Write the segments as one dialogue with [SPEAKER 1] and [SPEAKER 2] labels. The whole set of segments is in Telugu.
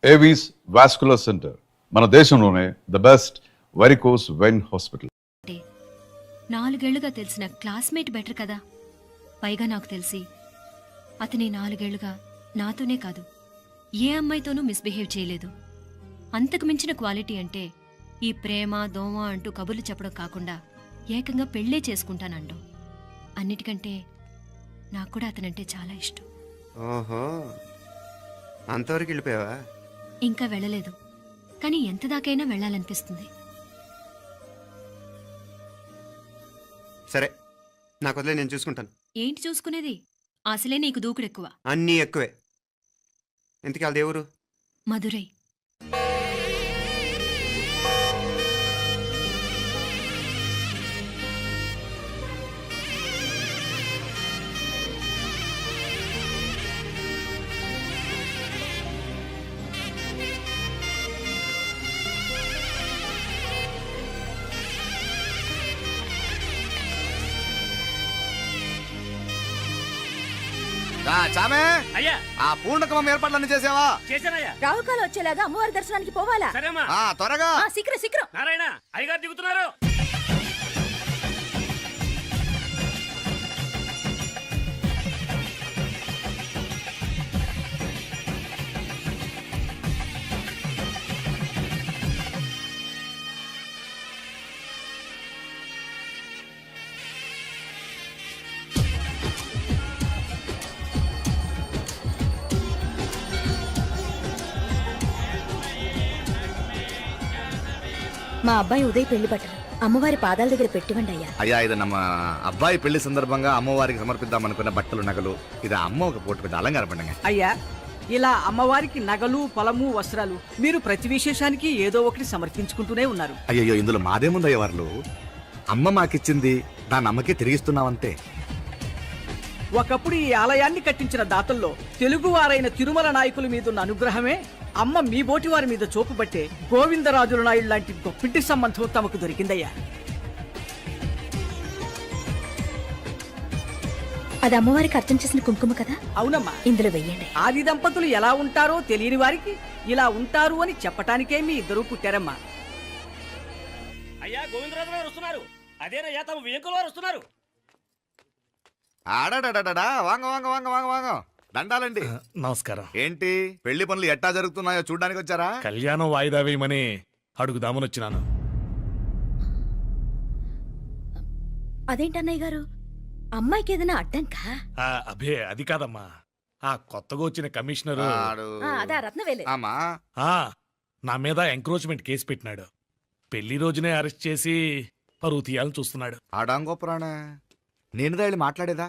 [SPEAKER 1] ఏవీస్ వాస్కులర్ సెంటర్ మన దేశంలోనే the best varicose vein hospital.
[SPEAKER 2] 4 ఏళ్లుగా తెలిసిన క్లాస్మేట్ బెటర్ కదా. పైగా నాకు తెలిసి అతని 4 ఏళ్లుగా నాతోనే కాదు ఏ అమ్మాయితోనూ మిస్బిహేవ్ చేయలేదు. అంతకు మించిన క్వాలిటీ అంటే ఈ ప్రేమ దోమ అంటూ కబుర్లు చెప్పడం కాకుండా ఏకంగా పెళ్ళే చేసుకుంటానండు. అన్నిటికంటే నాకు కూడా అతనంటే చాలా ఇష్టం.
[SPEAKER 3] ఓహో, అంతవరకు వెళ్ళిపోయావా?
[SPEAKER 2] ఇంకా వెళ్ళలేదు, కానీ ఎంత దాకైనా వెళ్ళాలనిపిస్తుంది.
[SPEAKER 3] సరే, నాకు వదిలే, నేను చూసుకుంటాను.
[SPEAKER 2] ఏంటి చూసుకునేది? అసలే నీకు దూకుడెక్కువ.
[SPEAKER 3] అన్నీ ఎక్కువే. ఇంతకీ వాళ్ళ దేవురు?
[SPEAKER 2] మధురై.
[SPEAKER 4] చామే
[SPEAKER 5] అయ్యా,
[SPEAKER 4] ఆ పూర్ణకమం ఏర్పాట్లన్నీ చేసావా?
[SPEAKER 5] చేశానయ్యా.
[SPEAKER 6] రాహుకాలం వచ్చేలాగా అమ్మవారి దర్శనానికి పోవాలా?
[SPEAKER 5] సరేమ్మా.
[SPEAKER 4] త్వరగా.
[SPEAKER 6] శీఘ్రం శీఘ్రం.
[SPEAKER 5] నారాయణ అయ్యగారు దిగుతున్నారు.
[SPEAKER 6] మా అబ్బాయి ఉదయ్ పెళ్లి బట్టలు అమ్మవారి పాదాల దగ్గర పెట్టివండి అయ్యా.
[SPEAKER 4] అయ్యా, ఇది నమ్మ అబ్బాయి పెళ్లి సందర్భంగా అమ్మవారికి సమర్పిద్దాం అనుకున్న బట్టలు నగలు. ఇది అమ్మ ఒక పూట పెద్ద అలంకార పండుగ.
[SPEAKER 7] అయ్యా, ఇలా అమ్మవారికి నగలు పొలము వస్త్రాలు మీరు ప్రతి విశేషానికి ఏదో ఒకటి సమర్పించుకుంటూనే ఉన్నారు.
[SPEAKER 4] అయ్యో, ఇందులో మాదేముందయ్య వాళ్ళు. అమ్మ మాకిచ్చింది దాన్ని అమ్మకే తిరిగిస్తున్నామంతే.
[SPEAKER 7] ఒకప్పుడు ఈ ఆలయాన్ని కట్టించిన దాతల్లో తెలుగువారైన తిరుమల నాయకుల మీదున్న అనుగ్రహమే అమ్మ మీ బోటి వారి మీద చూపుబట్టే గోవిందరాజుల నాయుడు లాంటి గొప్పింటి సంబంధం తమకు దొరికిందయ్యా.
[SPEAKER 6] అది అమ్మవారికి అర్థం చేసిన కుంకుమ కదా?
[SPEAKER 7] అవునమ్మా,
[SPEAKER 6] ఇందులో వెయ్యండి.
[SPEAKER 7] ఆది దంపతులు ఎలా ఉంటారో తెలియని వారికి ఇలా ఉంటారు అని చెప్పటానికే మీ ఇద్దరు పుట్టారమ్మా.
[SPEAKER 5] అయ్యా, గోవిందరాజు గారు వస్తున్నారు. అదేనయ్యా, తమ వెంకుల వారు వస్తున్నారు.
[SPEAKER 4] ఆడాడా, వాంగ వాంగ వాంగ వాంగ వాంగ. దండాలండి.
[SPEAKER 8] నమస్కారం.
[SPEAKER 4] ఏంటి పెళ్లి పనులు ఎట్టా జరుగుతున్నాయో చూడ్డానికి వచ్చారా?
[SPEAKER 8] కళ్యాణం వాయిదా వేయమని అడుగుదామని వచ్చినాను.
[SPEAKER 6] అదేంటన్నయ్య గారు, అమ్మాయికి ఏదైనా అడ్డంకా?
[SPEAKER 8] అభే, అది కాదమ్మా. ఆ కొత్తగా వచ్చిన కమిషనరు
[SPEAKER 6] అదా రత్నవేలే.
[SPEAKER 4] ఆమా,
[SPEAKER 8] నా మీద ఎంక్రోచ్మెంట్ కేసు పెట్టినాడు. పెళ్లి రోజునే అరెస్ట్ చేసి పరువు తీయాలని చూస్తున్నాడు.
[SPEAKER 4] ఆడాంగో పురాణ. నేనుదా వెళ్ళి మాట్లాడేదా?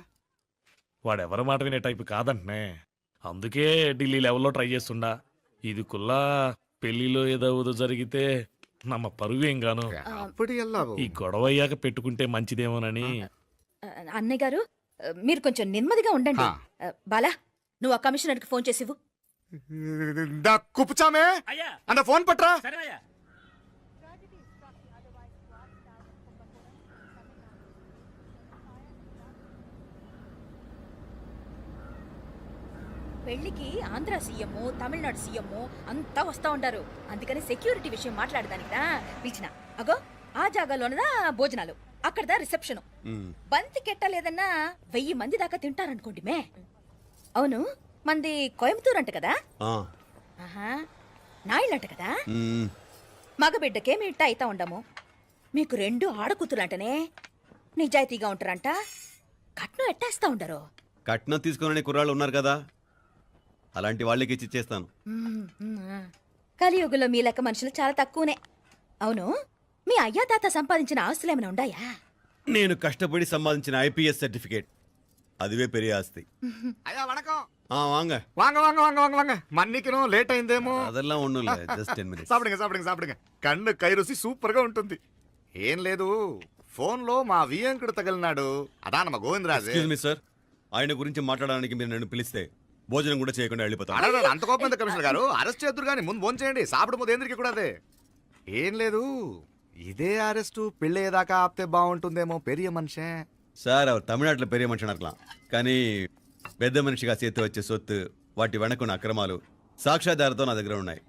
[SPEAKER 8] వాడెవరి మాట వినే టైపు కాదంటనే. అందుకే ఢిల్లీ లెవెల్లో ట్రై చేస్తుండా. ఇది కుల్లా పెళ్లిలో ఏదో జరిగితే నమ్మ పరువేం గాను. ఈ గొడవ అయ్యాక పెట్టుకుంటే మంచిదేమోనని.
[SPEAKER 6] అన్నయ్య గారు, మీరు కొంచెం నెమ్మదిగా ఉండండి. బాలా, నువ్వు ఆ కమిషనర్కి ఫోన్ చేసివు.
[SPEAKER 4] కుప్పుచామే
[SPEAKER 5] అయ్యా,
[SPEAKER 4] అన్న ఫోన్ పట్రా.
[SPEAKER 5] సరేనయ్యా.
[SPEAKER 6] పెళ్లికి ఆంధ్ర సీఎం, తమిళనాడు సీఎం అంతా వస్తా ఉంటారు. అందుకని సెక్యూరిటీ విషయం మాట్లాడదానికిదా పిలిచిన. అగో ఆ జాగాలోనదా భోజనాలు, అక్కడదా రిసెప్షన్. బంతి కెట్టలేదన్నా 1000 మంది దాకా తింటారనుకోండి మే. అవును, మంది కోయంబత్తూర్ అంట కదా? నాయుళ్ళంట కదా? మగబిడ్డకే మీ ఇట్ట అయితా ఉండము. మీకు 2 ఆడకూతురంటనే నిజాయితీగా ఉంటారంట. కట్నం ఎట్టేస్తా ఉండరు.
[SPEAKER 9] కట్నం తీసుకునే కుర్రాళ్ళు ఉన్నారు కదా, అలాంటి వాళ్ళకి ఇచ్చేస్తాను.
[SPEAKER 6] కలియుగంలో మీ లెక్క మనుషులు చాలా తక్కువనే. అవును, మీ అయ్యా తాత సంపాదించిన ఆస్తులు ఏమైనా ఉన్నాయా?
[SPEAKER 9] నేను కష్టపడి సంపాదించిన ఐపీఎస్ సర్టిఫికేట్, అదివే పెరిగే ఆస్తి.
[SPEAKER 4] అయ్యా వణకం.
[SPEAKER 9] వాంగ
[SPEAKER 4] వాంగ వాంగ వాంగ వాంగ వాంగ. మన్నికిను లేట్ అయిందేమో.
[SPEAKER 9] అదెల్లా ఉండు, జస్ట్ 10 minutes.
[SPEAKER 4] సాப்பிடுங்க. కన్ను కైరుసి సూపర్ గా ఉంటుంది. ఏం లేదు, ఫోన్ లో మా వియంకుడు తగిలినాడు. అదా నమ్మ గోవిందరాజు.
[SPEAKER 9] ఎక్స్క్యూజ్ మీ సార్, ఆయన గురించి మాట్లాడడానికి మీరు నన్ను పిలిస్తే భోజనం కూడా చేయకుండా వెళ్ళిపోతాను.
[SPEAKER 4] అంత కోపం కమిషనర్ గారు, అరెస్ట్ చేద్దరు కానీ ముందు ఫోన్ చేయండి. సాపిడు ముందు ఎందుకు కూడా అదే. ఏం లేదు, ఇదే అరెస్టు పెళ్ళేదాకా ఆపితే బాగుంటుందేమో. పెరియ మనిషే
[SPEAKER 9] సార్, அவர் தமிழ்நாட்டில் பெரிய மனுஷனா இருக்கலாம், కానీ పెద్ద మనిషిగా చేతి వచ్చే సొత్తు, వాటి వెనకున్న అక్రమాలు సాక్ష్యాధారాలతో నా దగ్గర ఉన్నాయి.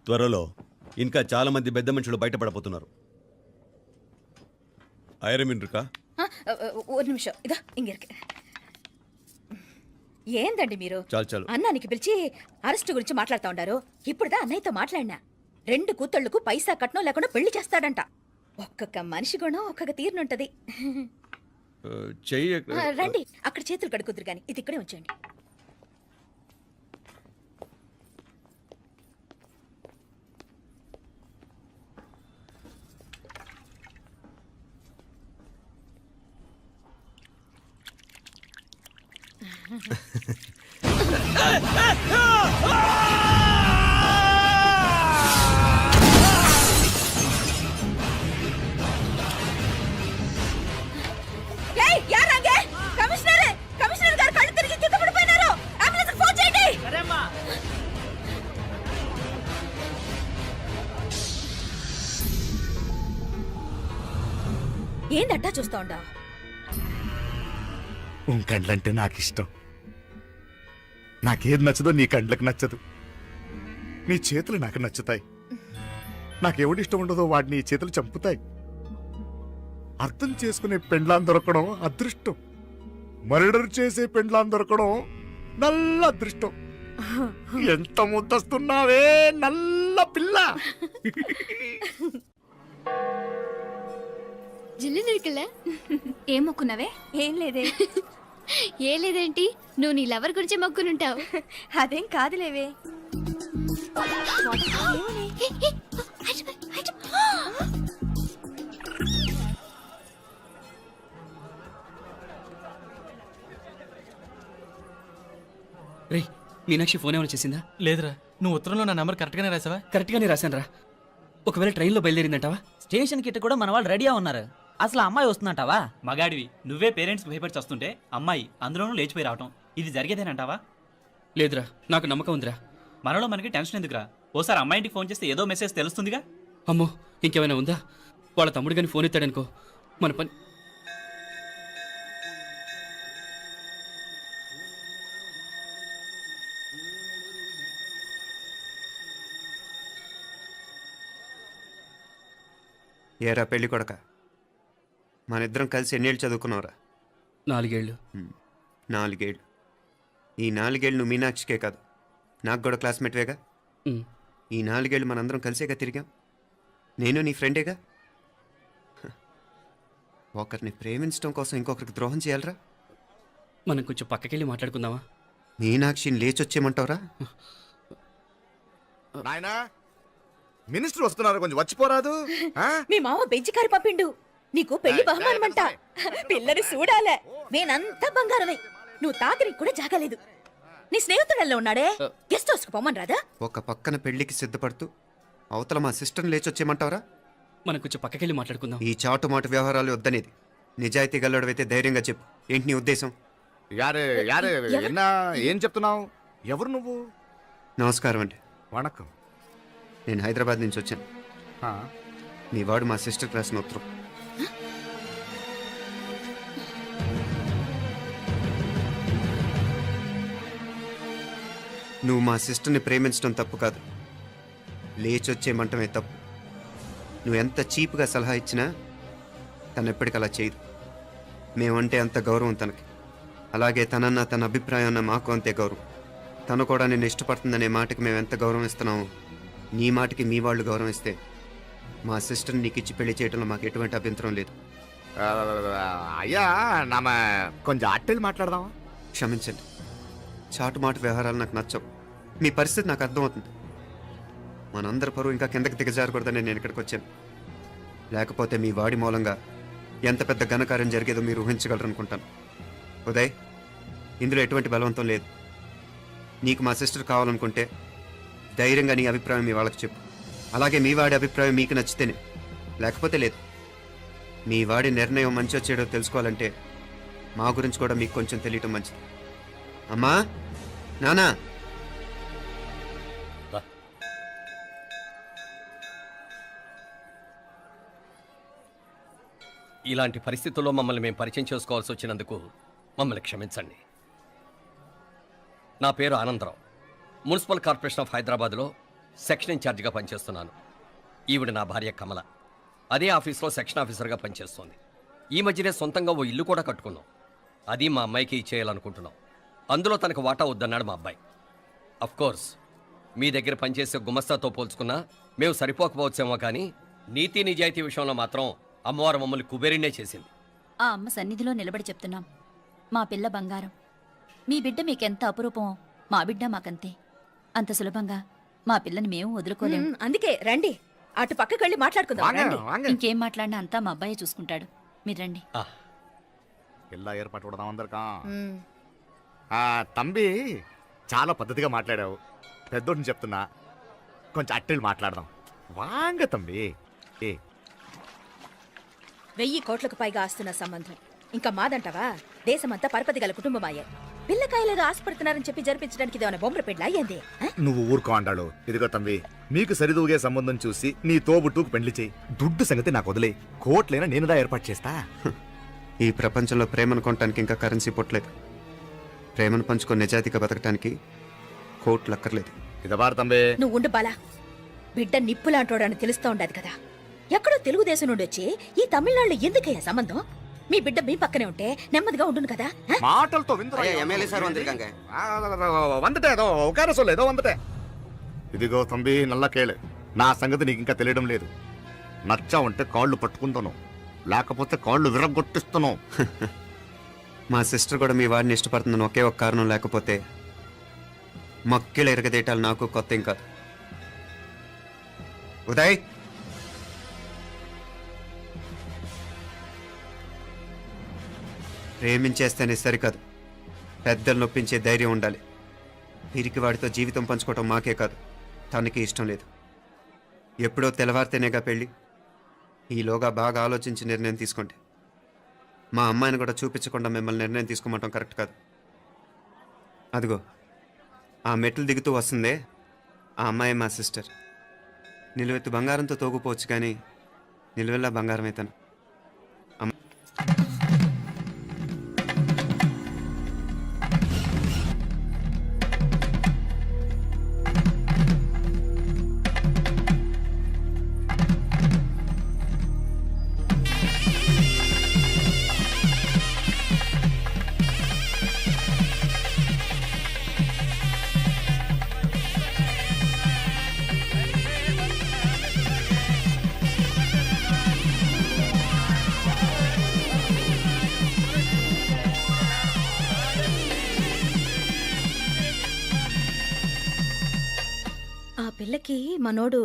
[SPEAKER 9] త్వరలో ఇంకా చాలా మంది పెద్ద మనుషులు బయటపడబోతున్నారు. ఐరమిన్ இருக்கா?
[SPEAKER 6] ஒரு நிமிஷம் இதோ இங்க இருக்கு. ఏందండి మీరు
[SPEAKER 9] చాలు చాలు.
[SPEAKER 6] అన్నానికి పిలిచి అరెస్ట్ గురించి మాట్లాడుతా ఉండారు. ఇప్పుడుదా అన్నయ్యతో మాట్లాడినా 2 కూతుళ్ళకు పైసా కట్నం లేకుండా పెళ్లి చేస్తాడంట. ఒక్కొక్క మనిషి గుణం ఒక్కొక్క తీరునుంటది.
[SPEAKER 9] చెయ్యి
[SPEAKER 6] రండి అక్కడ చేతులు కడుకుదురు గాని ఇది ఇక్కడే ఉంచండి. ఏయ్, యారాంగే? కమిషనర్ గారు కళ్ళు తిరిగి కింద పడిపోయినారు. అంబులెన్స్ ఫోన్ చేయండి. ఏందట్టా చూస్తా ఉండా?
[SPEAKER 4] కండ్లంటే నాకు ఇష్టం. నాకేది నచ్చదో నీ కండ్లకు నచ్చదు. నీ చేతులు నాకు నచ్చుతాయి. నాకెవడి ఇష్టం ఉండదో వాడిని నీ చేతులు చంపుతాయి. అర్థం చేసుకునే పెండ్లాం దొరకడం అదృష్టం. మర్డర్ చేసే పెండ్లాం దొరకడం నల్ల అదృష్టం. ఎంత ముద్దస్తున్నావే నల్ల పిల్ల.
[SPEAKER 10] జిల్లు నిరుకుల
[SPEAKER 6] ఏం మొక్కున్నావే? ఏం లేదే.
[SPEAKER 10] ఏ లేదేంటి, నువ్వు నీ లవర్ గురించి మొక్కునుంటావు.
[SPEAKER 6] అదేం కాదులేవే.
[SPEAKER 11] రేయ్, మీనాక్షి ఫోన్ ఏమైనా చేసిందా?
[SPEAKER 5] లేదురా, నువ్వు ఉత్తరంలో నా నెంబర్ కరెక్ట్గానే రాసావా?
[SPEAKER 11] కరెక్ట్గానే రాశాను రా. ఒకవేళ ట్రైన్లో బయలుదేరిందంటావా?
[SPEAKER 5] స్టేషన్ కిட்ட కూడా మన వాళ్ళు రెడీగా ఉన్నారు. అసలు అమ్మాయి వస్తుందంటావా?
[SPEAKER 11] మగాడివి నువ్వే పేరెంట్స్ భయపడి వస్తుంటే అమ్మాయి అందులోనూ లేచిపోయి రావటం ఇది జరిగేదేనంటావా? లేదురా, నాకు నమ్మకం ఉందిరా. మనలో మనకి టెన్షన్ ఎందుకురా? ఓసారి అమ్మాయి ఇంటికి ఫోన్ చేస్తే ఏదో మెసేజ్ తెలుస్తుందిగా. అమ్మో, ఇంకేమైనా ఉందా? వాళ్ళ తమ్ముడు కానీ ఫోన్ ఎత్తాడనుకో మన పని.
[SPEAKER 3] ఏరా పెళ్లి కొడక, మనిద్దరం కలిసి ఎన్నేళ్ళు చదువుకున్నావురా?
[SPEAKER 11] 4 ఏళ్ళు.
[SPEAKER 3] 4 ఏళ్ళు. ఈ 4 ఏళ్ళు నువ్వు మీనాక్షికే కాదు, నాకు కూడా క్లాస్మేట్వేగా.
[SPEAKER 11] ఉమ్.
[SPEAKER 3] ఈ 4 ఏళ్ళు మనందరం కలిసేగా తిరిగాం. నేను నీ ఫ్రెండేగా. ఒకరిని ప్రేమించడం కోసం ఇంకొకరికి ద్రోహం చేయాలరా?
[SPEAKER 11] మనం కొంచెం పక్కకెళ్ళి మాట్లాడుకుందామా?
[SPEAKER 3] మీనాక్షిని లేచొచ్చేయమంటావురా?
[SPEAKER 4] నాయనా, మినిస్టర్ వస్తున్నారు, కొంచెం వచ్చిపోరాదు.
[SPEAKER 6] మీ మామ బెంచి కారు పంపిండు. నీకు పెళ్లి బహుమానమంట. పిల్లని చూడాలే. నేనంతా బంగారమే. నువ్వు తాకరికి కూడా జాగలేదు. నీ స్నేహితుడల్లో ఉన్నాడే, గెస్ట్ హౌస్ కు పొమ్మని రాదా?
[SPEAKER 3] ఒక పక్కన పెళ్లికి సిద్ధపడుతూ అవతల మా సిస్టర్ని లేచొచ్చేయమంటావురా?
[SPEAKER 11] మనం కొంచెం పక్కకెళ్ళి మాట్లాడుకుందాం.
[SPEAKER 3] ఈ చాటుమాటు వ్యవహారాలు వద్దనేది. నిజాయితీ గల్లడవైతే ధైర్యంగా చెప్పు. ఏంటి నీ ఉద్దేశం?
[SPEAKER 4] యారే యారే, ఎన్నా ఏం చెప్తున్నావు? ఎవరు నువ్వు?
[SPEAKER 3] నమస్కారం అండి.
[SPEAKER 4] వణకం.
[SPEAKER 3] నేను హైదరాబాద్ నుంచి వచ్చాను. మీ వాడు మా సిస్టర్కి రాసిన ఉత్తరం. నువ్వు మా సిస్టర్ని ప్రేమించడం తప్పు కాదు, లేచొచ్చేయమంటమే తప్పు. నువ్వు ఎంత చీప్గా సలహా ఇచ్చినా తను ఎప్పటికీ అలా చేయదు. మేమంటే అంత గౌరవం తనకి, అలాగే తనన్న తన అభిప్రాయం అన్న మాకు అంతే గౌరవం. తను కూడా నిన్ను ఇష్టపడుతుందనే మాటకి మేము ఎంత గౌరవం ఇస్తున్నామో నీ మాటకి మీ వాళ్ళు గౌరవం ఇస్తే మా సిస్టర్ని నీకు ఇచ్చి పెళ్లి చేయడంలో మాకు ఎటువంటి అభ్యంతరం లేదు.
[SPEAKER 4] అయ్యా, నామ కొంచెం అట్టెళ్ళి మాట్లాడదామా?
[SPEAKER 3] క్షమించండి, చాటుమాటు వ్యవహారాలు నాకు నచ్చవు. మీ పరిస్థితి నాకు అర్థమవుతుంది. మనందరి పరువు ఇంకా కిందకి దిగజారకూడదని నేను ఇక్కడికి వచ్చాను. లేకపోతే మీ వాడి మూలంగా ఎంత పెద్ద ఘనకార్యం జరిగేదో మీరు ఊహించగలరనుకుంటాను. ఉదయ్, ఇందులో ఎటువంటి బలవంతం లేదు. నీకు మా సిస్టర్ కావాలనుకుంటే ధైర్యంగా నీ అభిప్రాయం మీ వాళ్ళకి చెప్పు. అలాగే మీ వాడి అభిప్రాయం మీకు నచ్చితేనే, లేకపోతే లేదు. మీ వాడి నిర్ణయం మంచో చెడో తెలుసుకోవాలంటే మా గురించి కూడా మీకు కొంచెం తెలియటం మంచిది. అమ్మా, నానా,
[SPEAKER 5] ఇలాంటి పరిస్థితుల్లో మమ్మల్ని మేము పరిచయం చేసుకోవాల్సి వచ్చినందుకు మమ్మల్ని క్షమించండి. నా పేరు ఆనందరావు.
[SPEAKER 12] మున్సిపల్ కార్పొరేషన్ ఆఫ్ హైదరాబాద్లో సెక్షన్ ఇన్ఛార్జిగా పనిచేస్తున్నాను. ఈవిడ నా భార్య కమల. అదే ఆఫీస్లో సెక్షన్ ఆఫీసర్గా పనిచేస్తోంది. ఈ మధ్యనే సొంతంగా ఓ ఇల్లు కూడా కట్టుకున్నాం. అది మా అమ్మాయికి ఇచ్చేయాలనుకుంటున్నాం. అందులో తనకు వాటా వద్దన్నాడు మా అబ్బాయి. కోర్స్ మీ దగ్గర పనిచేసే గుమస్తాతో పోల్చుకున్నా మేము సరిపోకపోవచ్చేమో కానీ నీతి నిజాయితీ విషయంలో మాత్రం అమ్మవారు మమ్మల్ని కుబేరినే చేసింది.
[SPEAKER 6] ఆ అమ్మ సన్నిధిలో నిలబడి చెప్తున్నాం, మా పిల్ల బంగారం. మీ బిడ్డ మీకెంత అపురూపమో మా బిడ్డ మాకంతే. అంత సులభంగా మా పిల్లని మేము వదులుకోలేము. అందుకే రండి, అటు పక్కకి వెళ్ళి మాట్లాడుకుందాం. ఇంకేం మాట్లాడినా అంతా మా అబ్బాయి చూసుకుంటాడు. మీరు రండి.
[SPEAKER 4] ఎలా ఏర్పాటు కొడదాం అందరికా. తంబి చాలా పద్ధతిగా మాట్లాడావు. పెద్దోడిని చెప్తున్నా, కొంచెం అట్టెళ్ళు మాట్లాడదాం. వాంగ తంబి.
[SPEAKER 6] 1000 కోట్లకు పైగా ఆస్తున్న సంబంధం ఇంకా మాదంటావా? దేశమంతా పరపతి గల కుటుంబమాయే. పిల్లకాయలేదో ఆశపడుతున్నారని చెప్పి జరిపించడానికి ఇదేమైనా బొమ్మర పెళ్ళా అయ్యింది?
[SPEAKER 4] నువ్వు ఊరుకో అంటాడు. ఇదిగో తంబి, మీకు సరిదూగే సంబంధం చూసి నీ తోబుట్టుకు పెళ్లి చేయి. దుడ్డు సంగతి నాకు వదిలే. కోట్లైనా నేనుదా ఏర్పాటు చేస్తా.
[SPEAKER 3] ఈ ప్రపంచంలో ప్రేమను కొనటానికి ఇంకా కరెన్సీ పుట్టలేదు. ప్రేమను పంచుకొని నిజాయితీగా బతకటానికి కోట్లు అక్కర్లేదు.
[SPEAKER 4] ఇదబారు తంబి.
[SPEAKER 6] నువ్వు ఉండు బాలా. బిడ్డ నిప్పులాంటోడని తెలుస్తూ ఉండదు కదా. ఎక్కడో తెలుగుదేశం నుండి వచ్చి ఈ తమిళనాడులో ఎందుకయ్యా సంబంధం? మీ బిడ్డ మీ పక్కనే ఉంటే నెమ్మదిగా ఉండును కదా.
[SPEAKER 4] మాటలతో ఇదిగో తంబి నల్ల కేళే, నా సంగతి నీకు ఇంకా తెలియడం లేదు. నచ్చా ఉంటే కాళ్ళు పట్టుకుంటాను, లేకపోతే కాళ్ళు విరగొట్టిస్తాను.
[SPEAKER 3] మా సిస్టర్ కూడా మీ వాడిని ఇష్టపడుతుందని ఒకే ఒక కారణం లేకపోతే మక్కిలు ఎరగదేయటాలు నాకు కొత్త ఏం కాదు. ఉదయ్, ప్రేమించేస్తేనే సరికాదు, పెద్దలు నొప్పించే ధైర్యం ఉండాలి. వీరికి వాడితో జీవితం పంచుకోవటం మాకే కాదు, తనకి ఇష్టం లేదు. ఎప్పుడో తెల్లవారితేనేగా పెళ్ళి. ఈలోగా బాగా ఆలోచించి నిర్ణయం తీసుకోండి. మా అమ్మాయిని కూడా చూపించకుండా మిమ్మల్ని నిర్ణయం తీసుకోమంటాం కరెక్ట్ కాదు. అదిగో ఆ మెట్లు దిగుతూ వస్తుందే, ఆ అమ్మాయి మా సిస్టర్. నిలువెత్తు బంగారంతో తోగుపోవచ్చు కానీ నిలువెల్లా బంగారం అవుతాను.
[SPEAKER 6] పిల్లకి మనోడు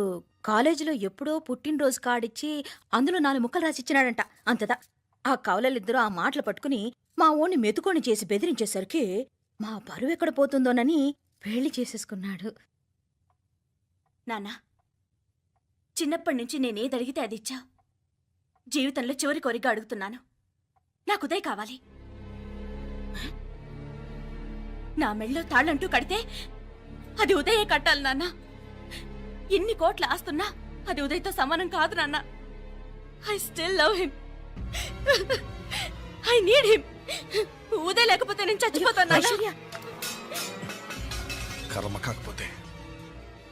[SPEAKER 6] కాలేజీలో ఎప్పుడో పుట్టినరోజు కార్డిచ్చి అందులో 4 ముక్కలు రాసిచ్చినాడంట. అంతదా ఆ కవలలిద్దరూ ఆ మాటలు పట్టుకుని మా ఓణ్ణి మెతుకొని చేసి బెదిరించేసరికి మా పరువు ఎక్కడ పోతుందోనని పెళ్లి చేసేసుకున్నాడు. నాన్నా, చిన్నప్పటి నుంచి నేనేది అడిగితే అది ఇచ్చావు. జీవితంలో చివరి కోరిక అడుగుతున్నాను, నాకు ఉదయ్ కావాలి. నా మెళ్ళో తాళ్ళంటూ కడితే అది ఉదయే కట్టాలి నాన్న. ఇన్ని కోట్ల ఆస్తున్నా అది ఉదయ్తో సమానం కాదు నాన్న. I still love him. I need him. Uday లేకపోతే నేను చచ్చిపోతాను.
[SPEAKER 8] కర్మ కాకపోతే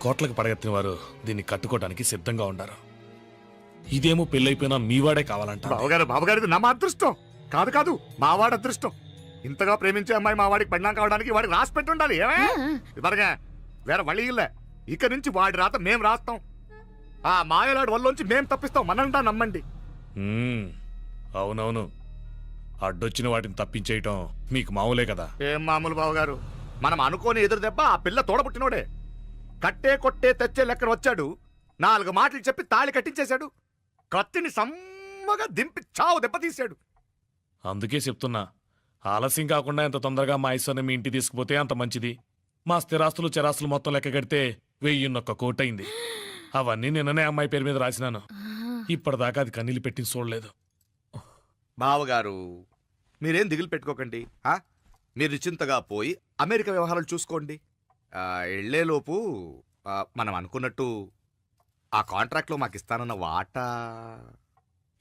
[SPEAKER 8] కోట్లకు పడగెత్తిన వారు దీన్ని కట్టుకోవడానికి సిద్ధంగా ఉండారు. ఇదేమో పెళ్ళైపోయినా మీవాడే కావాలంట.
[SPEAKER 4] బావగారు నా అదృష్టం కాదు కాదు, మావాడి అదృష్టం. ఇంతగా ప్రేమించే అమ్మాయి మా వాడికి పడినా కావడానికి వాడికి రాసి పెట్టి ఉండాలి. ఏమే ఇదిగా వేరే వళ్ళీ ఇల్లే. ఇక నుంచి వాడి రాత మేం రాస్తాం. ఆ మాయలాడి వల్లోంచి మేం తప్పిస్తాం. మనంటా నమ్మండి.
[SPEAKER 8] అవునవును, అడ్డొచ్చిన వాటిని తప్పించేయటం మీకు మామూలే కదా.
[SPEAKER 4] ఏం మామూలు బావగారు, మనం అనుకోని ఎదురు దెబ్బ ఆ పిల్ల తోడబుట్టినోడే. కట్టే కొట్టే తెచ్చే లెక్కన వచ్చాడు. 4 మాటలు చెప్పి తాళి కట్టించేశాడు. కత్తిని సమ్మగా దింపి చావు దెబ్బతీశాడు.
[SPEAKER 8] అందుకే చెప్తున్నా, ఆలస్యం కాకుండా ఎంత తొందరగా మా ఐశ్వర్ని మీ ఇంటికి తీసుకుపోతే అంత మంచిది. మా స్థిరాస్తులు చెరాస్తులు మొత్తం లెక్క కడితే 1001 కోటైంది. అవన్నీ నిన్ననే అమ్మాయి పేరు మీద రాసినాను. ఇప్పటిదాకా అది కన్నీళ్ళు పెట్టి చూడలేదు.
[SPEAKER 4] బావగారు మీరేం దిగులు పెట్టుకోకండి. మీరు నిశ్చింతగా పోయి అమెరికా వ్యవహారాలు చూసుకోండి. వెళ్లేలోపు మనం అనుకున్నట్టు ఆ కాంట్రాక్ట్లో మాకు ఇస్తానన్న వాటా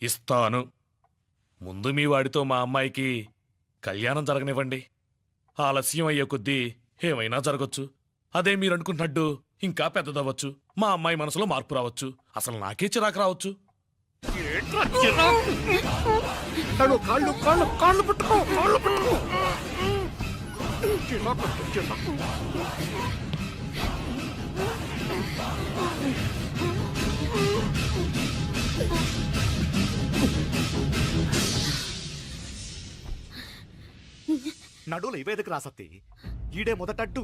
[SPEAKER 8] ఇస్తాను. ముందు మీ వాడితో మా అమ్మాయికి కళ్యాణం జరగనివ్వండి. ఆలస్యం అయ్యే కొద్దీ ఏమైనా జరగచ్చు. అదే మీరు అనుకుంటున్నట్టు ఇంకా పెద్దదవ్వచ్చు, మా అమ్మాయి మనసులో మార్పు రావచ్చు, అసలు నాకే చిరాకు రావచ్చు.
[SPEAKER 4] కాళ్ళు కాళ్ళు కాళ్ళు కాళ్ళు పట్టుకో, కాళ్ళు పట్టుకో. చిరాకు, చిరాకు. నడువులు ఇవేదకు రాసత్తి, ఈడే మొదటడ్డు.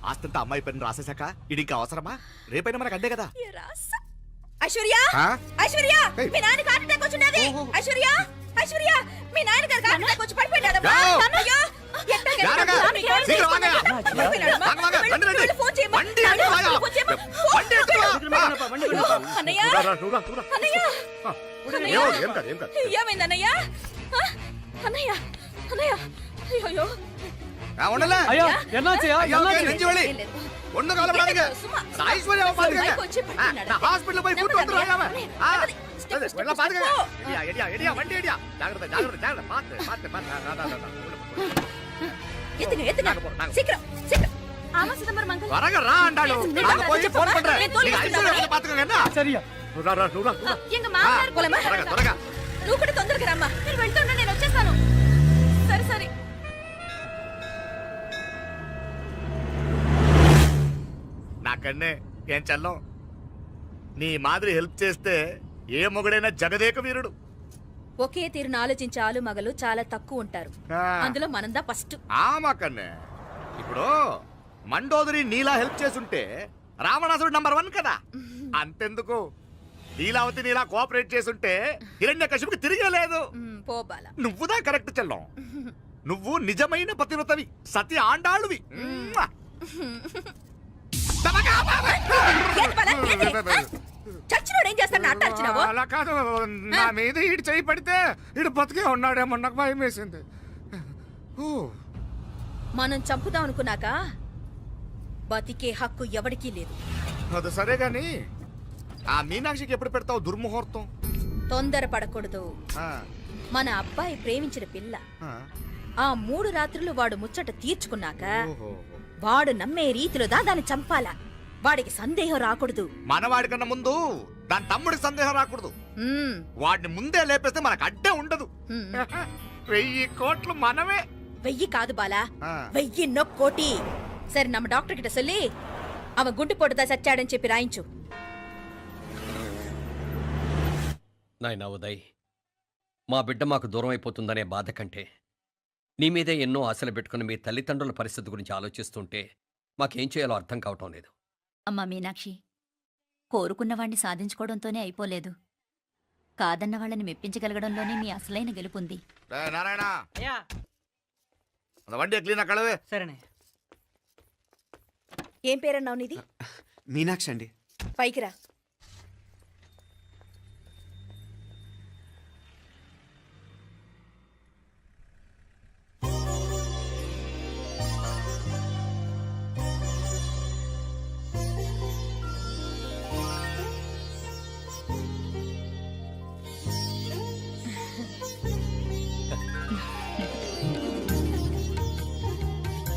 [SPEAKER 4] ఆస్తంతా అమ్మాయి పని రాసేశాక ఇది ఇంకా అవసరమా? రేపైనా మనకు అడ్డే కదా.
[SPEAKER 6] ఐశ్వర్య
[SPEAKER 4] ఆ?
[SPEAKER 6] ఐశ్వర్య మీ నాన్న హార్ట్ అటాక్ వచ్చినది. ఐశ్వర్య ఐశ్వర్య మీ నాన్న గారికి హార్ట్ అటాక్ వచ్చి పడిపోయాడమ్మా. అయ్యో ఎట్టగా
[SPEAKER 4] జాగ్రత్త. శీఘ్రం వాంగయ్య. రండి, రండి.
[SPEAKER 6] ఫోన్ చేయమ్మా.
[SPEAKER 4] బండి ఎత్తుకో.
[SPEAKER 6] ఫోన్ చేయమ్మా.
[SPEAKER 4] బండి ఎత్తుకో.
[SPEAKER 6] అన్నయ్య అన్నయ్య
[SPEAKER 4] ఏం కాదు, ఏం కాదు.
[SPEAKER 6] ఏమైంది అన్నయ్య? ఆ? అన్నయ్య అన్నయ్య అయ్యో
[SPEAKER 4] ఉండలే.
[SPEAKER 7] అయ్యో ఎన్నాச்சு
[SPEAKER 4] అయ్యో, నెంచి వెళ్ళి.
[SPEAKER 6] ఏం లేదు.
[SPEAKER 4] ஒண்ணு கவலைப்படாதீங்க.
[SPEAKER 6] சும்மா.
[SPEAKER 4] ஐஸ்வர்யா பாத்துக்கங்க.
[SPEAKER 6] பைக் வச்சு படுத்துனாரு.
[SPEAKER 4] ஹாஸ்பிடல்ல போய் கூட்டி வந்து ராயாம.
[SPEAKER 6] ஸ்டெப் ஸ்டெப்
[SPEAKER 4] எல்லாம் பாத்துக்கங்க.
[SPEAKER 6] போ.
[SPEAKER 4] எடியா எடியா எடியா வண்டி எடியா. ஜாகிரதை ஜாகிரதை ஜாகிரதை. பாத்து.
[SPEAKER 6] எத்துங்க எத்துங்க
[SPEAKER 4] நாங்க போறோம்.
[SPEAKER 6] சீக்கிரம் சீக்கிரம். ஆமா சிதம்பரம் அங்கிள்.
[SPEAKER 4] வரங்க ரா ஆண்டாளு. நாங்க போய் ஃபோன் பண்றேன். நீங்க ஐஸ்வர்யா வந்து பாத்துக்கங்க என்ன?
[SPEAKER 7] சரியா
[SPEAKER 4] రా.
[SPEAKER 6] ఎంగ మామగారు పోలమా?
[SPEAKER 4] త్వరగా.
[SPEAKER 6] నువ్వు కూడా తొందరగా రమ్మా. నేను వెళ్తున్నా, నేను వచ్చేస్తాను. సరే సరే.
[SPEAKER 4] నాకన్నే ఏం చల్లం, నీ మాదిరి హెల్ప్ చేస్తే ఏ మొగుడైనా జగదేక వీరుడు.
[SPEAKER 6] ఒకే తీరును ఆలోచించే ఆలు మగలు చాలా తక్కువ ఉంటారు. అందులో మనందా ఫస్ట్.
[SPEAKER 4] మాకన్నే ఇప్పుడు మండోదరి నీలా హెల్ప్ చేసుంటే రావణాసుడు నంబర్ 1 కదా. అంతెందుకు, లీలావతి నీలా కోఆపరేట్ చేసుంటే హిరణ్యకశిపుకి తిరిగే లేదు.
[SPEAKER 6] పోబాల
[SPEAKER 4] నువ్వుదా కరెక్ట్ చెల్లం. నువ్వు నిజమైన పతివ్రతవి, సతి ఆండాళ్ళువి.
[SPEAKER 6] చచ్చినోడు ఏం చేస్తాడు? అట్టార్చినావు.
[SPEAKER 4] అలా కాదు, నా మీద ఈడు చేయి పడితే ఈడు బతికే ఉన్నాడేమో నాకు భయం వేసింది.
[SPEAKER 6] మనం చంపుదాం అనుకున్నాక బతికే హక్కు ఎవరికీ లేదు.
[SPEAKER 4] అది సరే గాని ఆ మీనాక్షికి ఎప్పుడు పెడతావు దుర్ముహూర్తం?
[SPEAKER 6] తొందర పడకూడదు.
[SPEAKER 4] ఆ,
[SPEAKER 6] మన అబ్బాయి ప్రేమించిన పిల్ల
[SPEAKER 4] ఆ.
[SPEAKER 6] ఆ 3 రాత్రులు వాడు ముచ్చట తీర్చుకున్నాక
[SPEAKER 4] ఓహో.
[SPEAKER 6] వాడు నమ్మే రీతిలో దాన్ని చంపాలా. వాడికి సందేహం రాకూడదు.
[SPEAKER 4] మనవాడి కన్నా ముందు దాని తమ్ముడికి సందేహం రాకూడదు.
[SPEAKER 6] మ్మ్.
[SPEAKER 4] వాడిని ముందే లేపేస్తే మనకు అడ్డే ఉండదు.
[SPEAKER 6] మ్మ్.
[SPEAKER 4] 1000 కోట్లు మనమే.
[SPEAKER 6] 1000 కాదు బాలా,
[SPEAKER 4] ఆ.
[SPEAKER 6] 1000 కోటి. సరే నమ్మ డాక్టర్ కిட்ட சொல்லி அவன் గుండె పోటుదా చచ్చాడని చెప్పి రాయించు.
[SPEAKER 12] నాయనా ఉదయ్, మా బిడ్డ మాకు దూరం అయిపోతుందనే బాధ కంటే నీ మీదే ఎన్నో ఆశలు పెట్టుకుని మీ తల్లిదండ్రుల పరిస్థితి గురించి ఆలోచిస్తుంటే మాకేం చేయాలో అర్థం కావటం లేదు.
[SPEAKER 2] అమ్మా మీనాక్షి, కోరుకున్నవాణ్ణి సాధించుకోవడంతోనే అయిపోలేదు. కాదన్న వాళ్ళని మెప్పించగలగడంలోనే మీ అసలైన గెలుపుంది.
[SPEAKER 4] నారాయణ
[SPEAKER 7] అయ్యా
[SPEAKER 4] அந்த வண்டியை கிளீனா கழுவு.
[SPEAKER 7] సరేనే.
[SPEAKER 6] ఏం పేరన్నావు నీది?
[SPEAKER 3] మీనాక్షి అండి.
[SPEAKER 6] పైకి రా.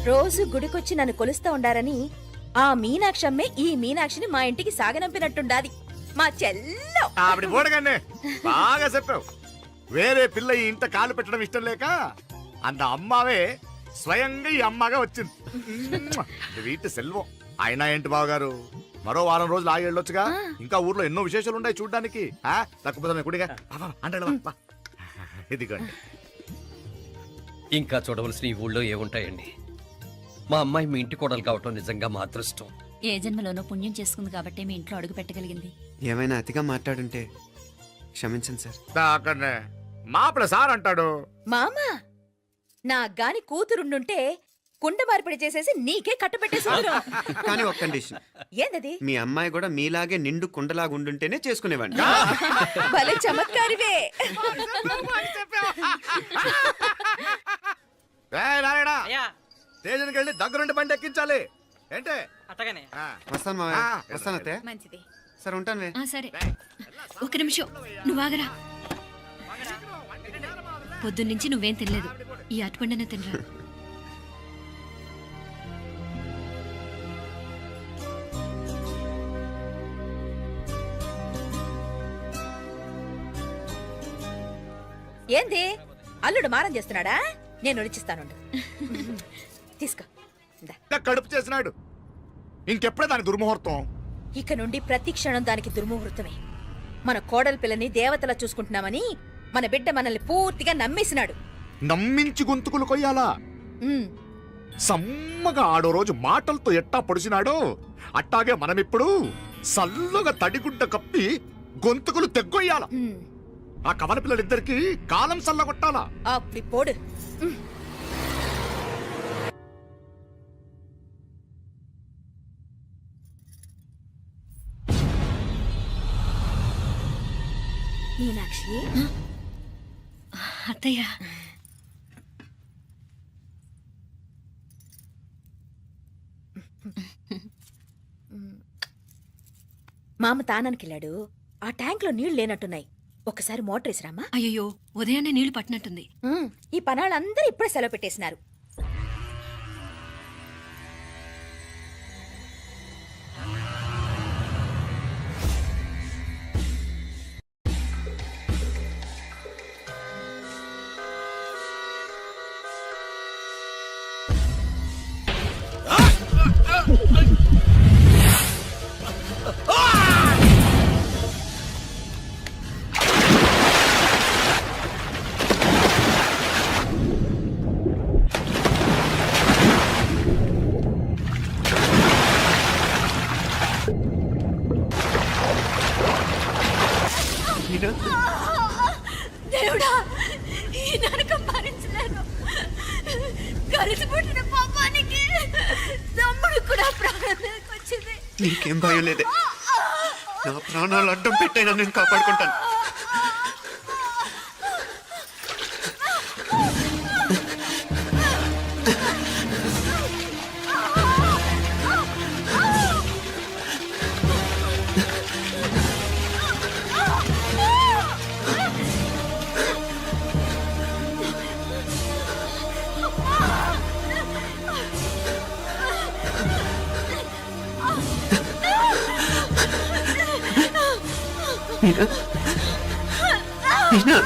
[SPEAKER 6] రోజు గుడికొచ్చి నన్ను కొలుస్తా ఉండారని ఆ మీనాక్షమ్మే ఈ మీనాక్షిని మా ఇంటికి సాగనంపినట్టుండాది. మా చెల్లో
[SPEAKER 4] ఆవిడ పోడగానే బాగా చెప్పావు. వేరే పిల్ల ఈ ఇంట కాలు పెట్టడం ఇష్టం లేక అంత అమ్మావే స్వయంగా ఈ అమ్మగా వచ్చింది. వీటి సెల్వం. అయినా ఏంటి బావగారు, మరో వారం రోజులు ఆగి వెళ్ళొచ్చుగా. ఇంకా ఊర్లో ఎన్నో విశేషాలు ఉన్నాయి చూడ్డానికి. తక్కువ కుడిగా అంటే ఇదిగోండి.
[SPEAKER 12] ఇంకా చూడవలసిన ఈ ఊళ్ళో ఏముంటాయండి. మా అమ్మాయి మీ ఇంటి కోడలు కావటం నిజంగా మా అదృష్టం.
[SPEAKER 2] ఏ జన్మలోనో పుణ్యం చేసుకుంది కాబట్టి మీ ఇంట్లో అడుగు పెట్టగలిగింది.
[SPEAKER 3] ఏమైనా అతిగా మాట్లాడుంటే క్షమించండి సార్.
[SPEAKER 4] అక్కడనే మాపడ సార్ అంటాడు.
[SPEAKER 6] మామా నా గాని కూతురుండుంటే కుండ మార్పిడి చేసేసి నీకే కట్టబెట్టేసి
[SPEAKER 3] కానీ ఒక కండిషన్.
[SPEAKER 6] ఏందది?
[SPEAKER 3] మీ అమ్మాయి కూడా మీలాగే నిండు కుండలాగా ఉండుంటేనే చేసుకునేవాడిని.
[SPEAKER 6] భలే చమత్కారివే.
[SPEAKER 4] నారాయణ
[SPEAKER 7] అయ్యా
[SPEAKER 4] స్టేషన్కి వెళ్ళి దగ్గరుండి బండి ఎక్కించాలి. ఏంటే?
[SPEAKER 7] అట్టగానే.
[SPEAKER 3] వస్తాను మావయ్య. వస్తాను అత్తయ్య.
[SPEAKER 6] మంచిది.
[SPEAKER 3] సరే ఉంటాను.
[SPEAKER 2] సరే, ఒక నిమిషం నువ్వు ఆగరా. పొద్దున్నుంచి నువ్వేం తినలేదు. ఈ అటుపండనే తినరా.
[SPEAKER 6] ఏంది అల్లుడు మారం చేస్తున్నాడా? నేను ఒలిచిస్తానుండు. తీసుకో. ఇందా.
[SPEAKER 4] కడుపు చేసినాడు. ఇంకెప్పుడే దాని దుర్ముహూర్తం.
[SPEAKER 6] ఇక నుండి ప్రతి క్షణం దానికి దుర్ముహూర్తమే. మన కోడలి పిల్లని దేవతలా చూసుకుంటున్నామని మన బిడ్డ మనల్ని పూర్తిగా నమ్మేసినాడు.
[SPEAKER 4] నమ్మించి గొంతుకులు కొయ్యాలా?
[SPEAKER 6] ఉమ్,
[SPEAKER 4] సమ్మగా ఆడో రోజు మాటలతో ఎట్టా పొడిచినాడో అట్టాగే మనమిప్పుడు సల్లుగా తడిగుడ్డ కప్పి గొంతుకులు తెగ్గొయ్యాల.
[SPEAKER 6] ఉమ్.
[SPEAKER 4] ఆ కవల పిల్లలిద్దరికి కాలం సల్లగొట్టాలా.
[SPEAKER 6] అప్పుడు పోడు. ఉమ్. మీనాక్షి,
[SPEAKER 2] అత్తయ్య,
[SPEAKER 6] మామ తానానికి వెళ్ళాడు. ఆ ట్యాంక్ లో నీళ్లు లేనట్టున్నాయి. ఒకసారి మోటార్ వేసిరామా?
[SPEAKER 2] అయ్యో ఉదయాన్నే నీళ్లు పట్టినట్టుంది.
[SPEAKER 6] ఈ పనాళ్ళందరూ ఇప్పుడే సెలవు పెట్టేసినారు. దేవుడా, ఈ నరకం భరించలేను. కలిసి పుట్టిన పాపానికి తమ్ముడు కూడా ప్రాణాలకు వచ్చింది.
[SPEAKER 3] నీకేం భయం లేదే? నా ప్రాణాలు అడ్డం పెట్టైనా నేను కాపాడుకుంటాను. మీనా, మీనా.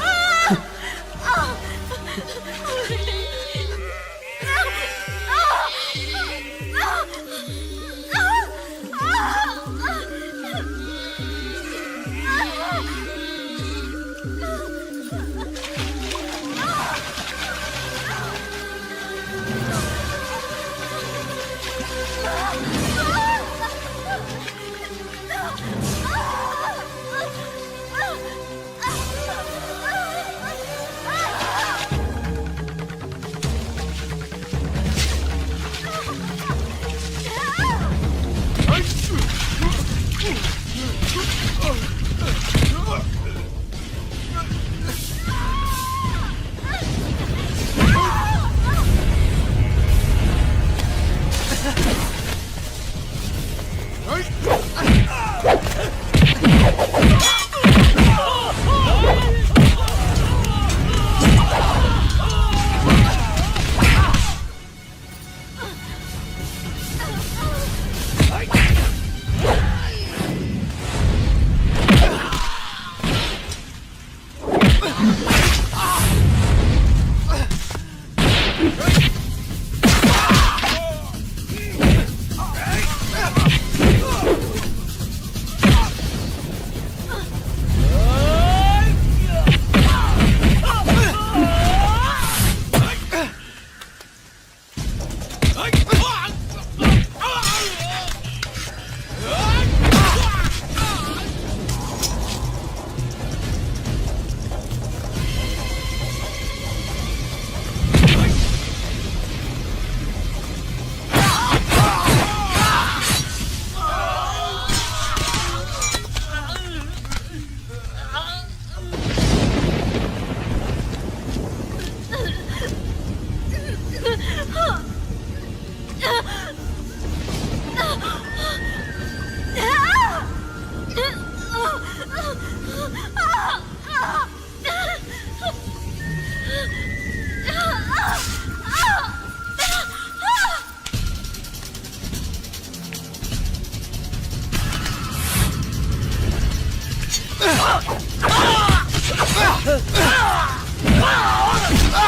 [SPEAKER 8] ఆ!